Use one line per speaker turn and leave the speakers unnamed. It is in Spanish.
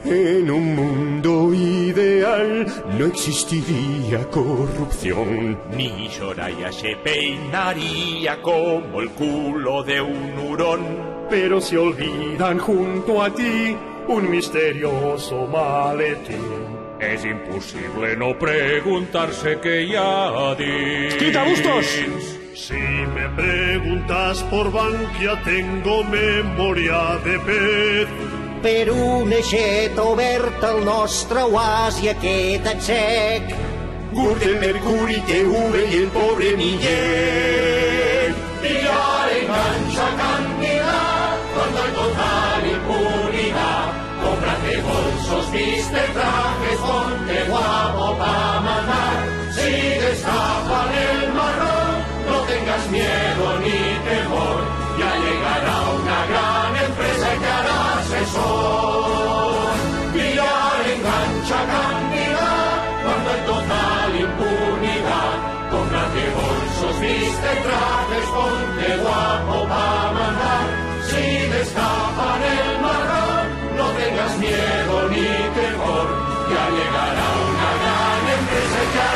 En un mundo ideal no existiría corrupción.
Ni Soraya se peinaría como el culo de un hurón.
Pero se olvidan junto a ti un misterioso maletín.
Es imposible no preguntarse qué ya di.
¡Quita bustos!
Si me preguntas por Bankia tengo memoria de pez.
Per una aixeta oberta el nostre oasi ha quedat sec.
Gürtel, Mercuri, TV y el pobre Miguel.
Y ahora engancha cantidad cuando hay total impunidad. Cómprate bolsos, viste trajes, ponte guapo pa' mandar. Si destapan el marrón, no tengas miedo ni temor. Ya llegará una gran empresa y te hará asesor. Pillar engancha cantidad cuando hay total impunidad. Cómprate bolsos, viste trajes, ponte guapo pa' mandar. Si destapan el marrón, no tengas miedo ni temor. Ya llegará una gran empresa y te hará